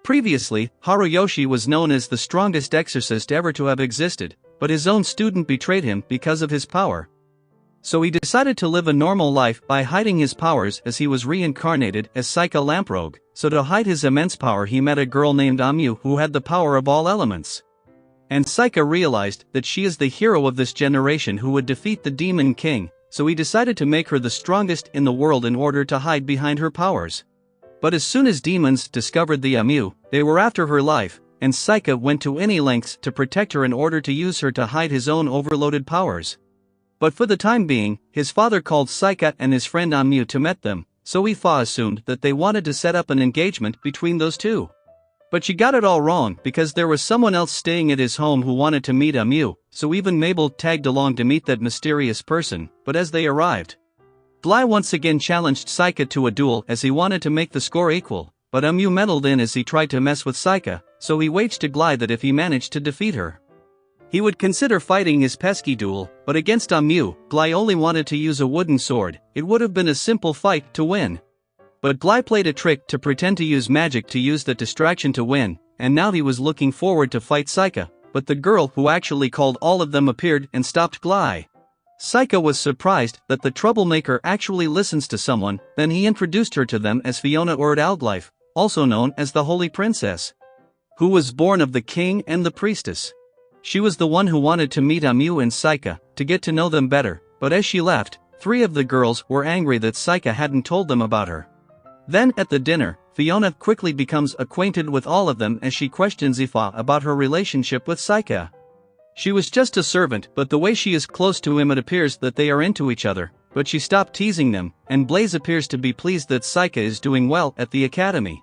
Previously, Haruyoshi was known as the strongest exorcist ever to have existed, but his own student betrayed him because of his power. So he decided to live a normal life by hiding his powers as he was reincarnated as Saika Lamprogue. So to hide his immense power he met a girl named Amu who had the power of all elements. And Saika realized that she is the hero of this generation who would defeat the Demon King, so he decided to make her the strongest in the world in order to hide behind her powers. But as soon as demons discovered the Amu, they were after her life, and Saika went to any lengths to protect her in order to use her to hide his own overloaded powers. But for the time being, his father called Saika and his friend Amu to meet them, so Ifa assumed that they wanted to set up an engagement between those two. But she got it all wrong because there was someone else staying at his home who wanted to meet Amu, so even Mabel tagged along to meet that mysterious person. But as they arrived, Gly once again challenged Saika to a duel as he wanted to make the score equal, but Amu meddled in as he tried to mess with Saika, so he waged to Gly that if he managed to defeat her, he would consider fighting his pesky duel. But against Amu, Gly only wanted to use a wooden sword. It would have been a simple fight to win. But Gly played a trick to pretend to use magic to use the distraction to win, and now he was looking forward to fight Saika, but the girl who actually called all of them appeared and stopped Gly. Saika was surprised that the troublemaker actually listens to someone. Then he introduced her to them as Fiona Urdalglyph, also known as the Holy Princess, who was born of the king and the priestess. She was the one who wanted to meet Amu and Saika, to get to know them better, but as she left, 3 of the girls were angry that Saika hadn't told them about her. Then at the dinner, Fiona quickly becomes acquainted with all of them as she questions Ifa about her relationship with Saika. She was just a servant, but the way she is close to him it appears that they are into each other, but she stopped teasing them, and Blaze appears to be pleased that Saika is doing well at the academy.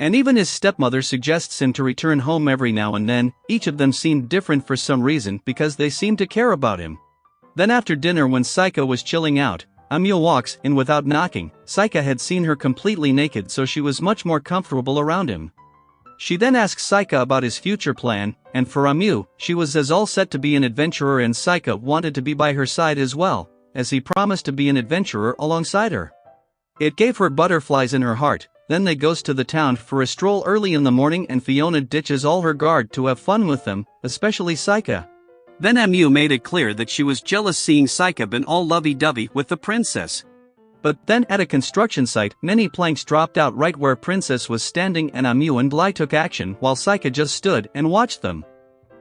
And even his stepmother suggests him to return home every now and then. Each of them seemed different for some reason because they seemed to care about him. Then after dinner when Saika was chilling out, Amu walks in without knocking. Saika had seen her completely naked so she was much more comfortable around him. She then asks Saika about his future plan, and for Amu, she was as all set to be an adventurer and Saika wanted to be by her side as well, as he promised to be an adventurer alongside her. It gave her butterflies in her heart. Then they goes to the town for a stroll early in the morning and Fiona ditches all her guard to have fun with them, especially Saika. Then Amu made it clear that she was jealous seeing Saika been all lovey-dovey with the princess. But then at a construction site, many planks dropped out right where Princess was standing and Amu and Gly took action while Saika just stood and watched them.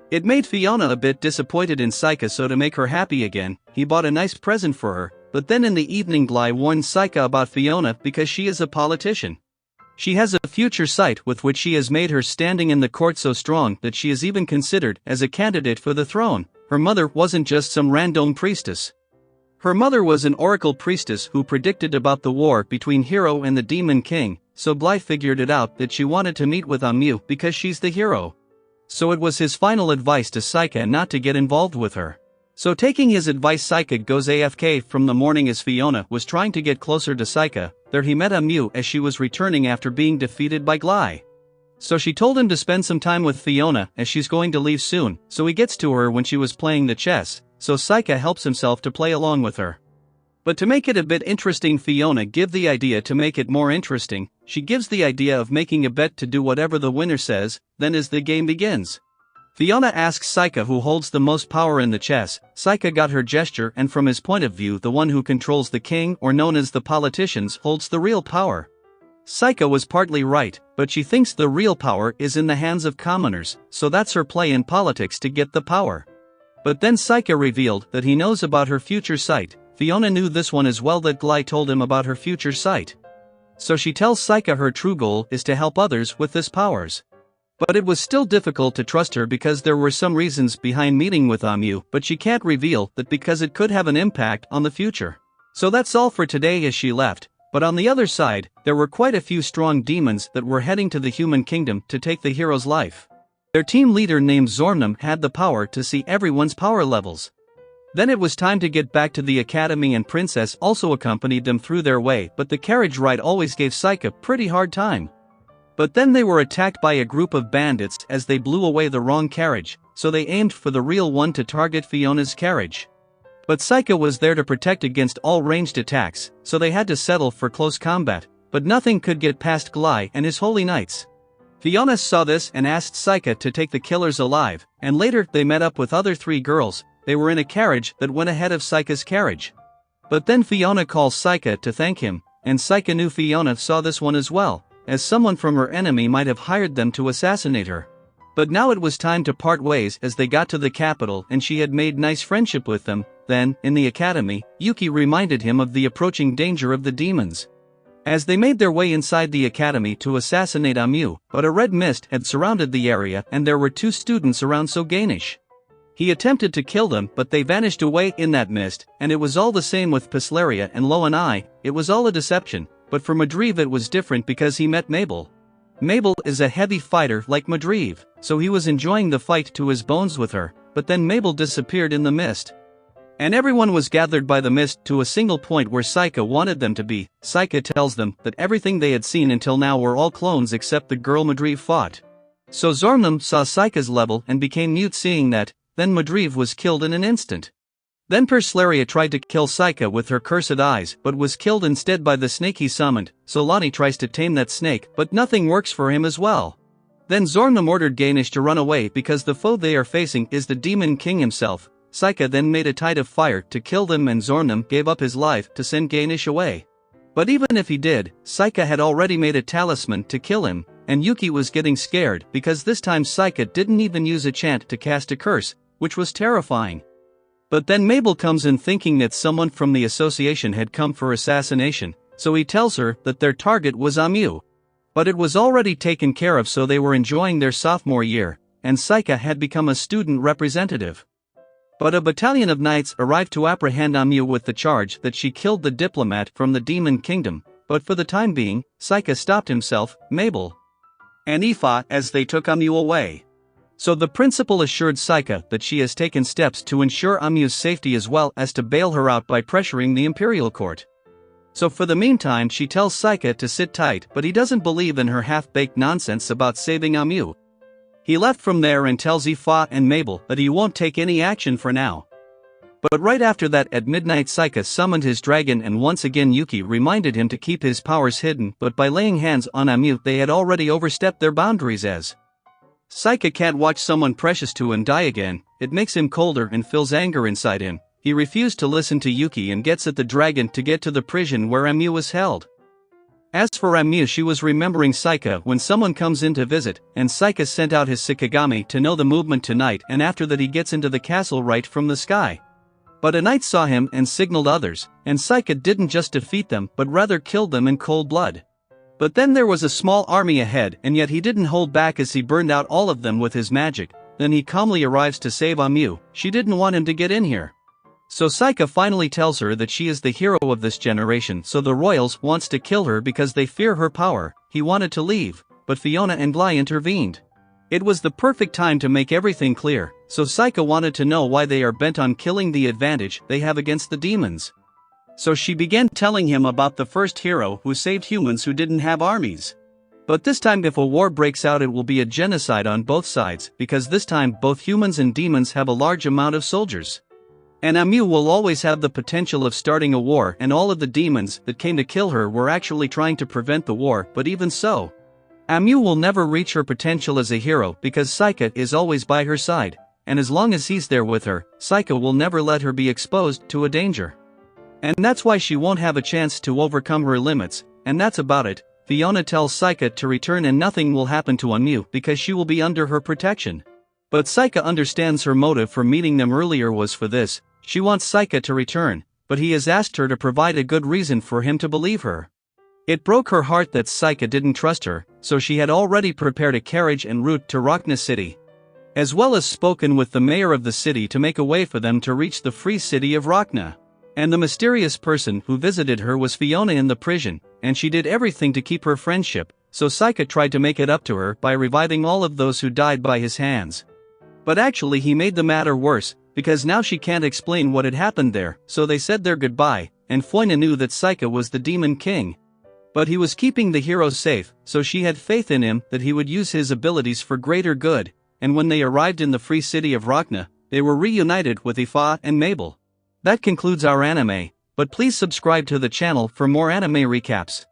It made Fiona a bit disappointed in Saika, so to make her happy again, he bought a nice present for her. But then in the evening Gly warned Saika about Fiona because she is a politician. She has a future sight with which she has made her standing in the court so strong that she is even considered as a candidate for the throne. Her mother wasn't just some random priestess. Her mother was an oracle priestess who predicted about the war between Hero and the Demon King, so Gly figured it out that she wanted to meet with Amu because she's the hero. So it was his final advice to Saika not to get involved with her. So taking his advice, Saika goes AFK from the morning as Fiona was trying to get closer to Saika. There he met Amu as she was returning after being defeated by Gly. So she told him to spend some time with Fiona as she's going to leave soon, so he gets to her when she was playing the chess, so Saika helps himself to play along with her. But to make it a bit interesting, Fiona give the idea to make it more interesting. She gives the idea of making a bet to do whatever the winner says. Then as the game begins, Fiona asks Saika who holds the most power in the chess. Saika got her gesture, and from his point of view the one who controls the king, or known as the politicians, holds the real power. Saika was partly right, but she thinks the real power is in the hands of commoners, so that's her play in politics to get the power. But then Saika revealed that he knows about her future sight. Fiona knew this one as well, that Gly told him about her future sight. So she tells Saika her true goal is to help others with this powers. But it was still difficult to trust her because there were some reasons behind meeting with Amu, but she can't reveal that because it could have an impact on the future. So that's all for today as she left. But on the other side, there were quite a few strong demons that were heading to the human kingdom to take the hero's life. Their team leader named Zornum had the power to see everyone's power levels. Then it was time to get back to the academy, and Princess also accompanied them through their way, but the carriage ride always gave Saika pretty hard time. But then they were attacked by a group of bandits as they blew away the wrong carriage, so they aimed for the real one to target Fiona's carriage. But Saika was there to protect against all ranged attacks, so they had to settle for close combat, but nothing could get past Gly and his holy knights. Fiona saw this and asked Saika to take the killers alive, and later they met up with other 3 girls. They were in a carriage that went ahead of Saika's carriage. But then Fiona calls Saika to thank him, and Saika knew Fiona saw this one as well, as someone from her enemy might have hired them to assassinate her. But now it was time to part ways as they got to the capital and she had made nice friendship with them. Then, in the academy, Yuki reminded him of the approaching danger of the demons. As they made their way inside the academy to assassinate Amu, but a red mist had surrounded the area and there were 2 students around so Ganesh. He attempted to kill them but they vanished away in that mist, and it was all the same with Pislaria and Loanai. It was all a deception, but for Madriv it was different because he met Mabel. Mabel is a heavy fighter like Madriv, so he was enjoying the fight to his bones with her, but then Mabel disappeared in the mist. And everyone was gathered by the mist to a single point where Saika wanted them to be. Saika tells them that everything they had seen until now were all clones except the girl Madriv fought. So Zornum saw Saika's level and became mute seeing that, then Madriv was killed in an instant. Then Perslaria tried to kill Saika with her cursed eyes but was killed instead by the snake he summoned, so Lonnie tries to tame that snake but nothing works for him as well. Then Zornum ordered Ganesh to run away because the foe they are facing is the Demon King himself. Saika then made a tide of fire to kill them and Zornum gave up his life to send Ganesh away. But even if he did, Saika had already made a talisman to kill him, and Yuki was getting scared because this time Saika didn't even use a chant to cast a curse, which was terrifying. But then Mabel comes in thinking that someone from the association had come for assassination, so he tells her that their target was Amu. But it was already taken care of, so they were enjoying their sophomore year, and Saika had become a student representative. But a battalion of knights arrived to apprehend Amu with the charge that she killed the diplomat from the Demon Kingdom, but for the time being, Saika stopped himself, Mabel, and Ifa as they took Amu away. So the principal assured Saika that she has taken steps to ensure Amu's safety as well as to bail her out by pressuring the Imperial Court. So for the meantime she tells Saika to sit tight, but he doesn't believe in her half-baked nonsense about saving Amu. He left from there and tells Ifa and Mabel that he won't take any action for now. But right after that at midnight Saika summoned his dragon and once again Yuki reminded him to keep his powers hidden, but by laying hands on Amu they had already overstepped their boundaries as Saika can't watch someone precious to him die again. It makes him colder and fills anger inside him. He refused to listen to Yuki and gets at the dragon to get to the prison where Amu was held. As for Amu, she was remembering Saika when someone comes in to visit, and Saika sent out his Shikigami to know the movement tonight, and after that he gets into the castle right from the sky. But a knight saw him and signaled others, and Saika didn't just defeat them but rather killed them in cold blood. But then there was a small army ahead, and yet he didn't hold back as he burned out all of them with his magic. Then he calmly arrives to save Amu. She didn't want him to get in here. So Saika finally tells her that she is the hero of this generation, so the royals wants to kill her because they fear her power. He wanted to leave, but Fiona and Bly intervened. It was the perfect time to make everything clear, so Saika wanted to know why they are bent on killing the advantage they have against the demons. So she began telling him about the first hero who saved humans who didn't have armies. But this time if a war breaks out it will be a genocide on both sides, because this time both humans and demons have a large amount of soldiers. And Amu will always have the potential of starting a war, and all of the demons that came to kill her were actually trying to prevent the war, but even so, Amu will never reach her potential as a hero because Saika is always by her side, and as long as he's there with her, Saika will never let her be exposed to a danger. And that's why she won't have a chance to overcome her limits, and that's about it. Fiona tells Saika to return and nothing will happen to Amu because she will be under her protection. But Saika understands her motive for meeting them earlier was for this. She wants Saika to return, but he has asked her to provide a good reason for him to believe her. It broke her heart that Saika didn't trust her, so she had already prepared a carriage en route to Rachna city, as well as spoken with the mayor of the city to make a way for them to reach the free city of Rachna. And the mysterious person who visited her was Fiona in the prison, and she did everything to keep her friendship, so Saika tried to make it up to her by reviving all of those who died by his hands. But actually he made the matter worse, because now she can't explain what had happened there, so they said their goodbye, and Foina knew that Saika was the Demon King. But he was keeping the hero safe, so she had faith in him that he would use his abilities for greater good, and when they arrived in the free city of Rachna, they were reunited with Ifa and Mabel. That concludes our anime, but please subscribe to the channel for more anime recaps.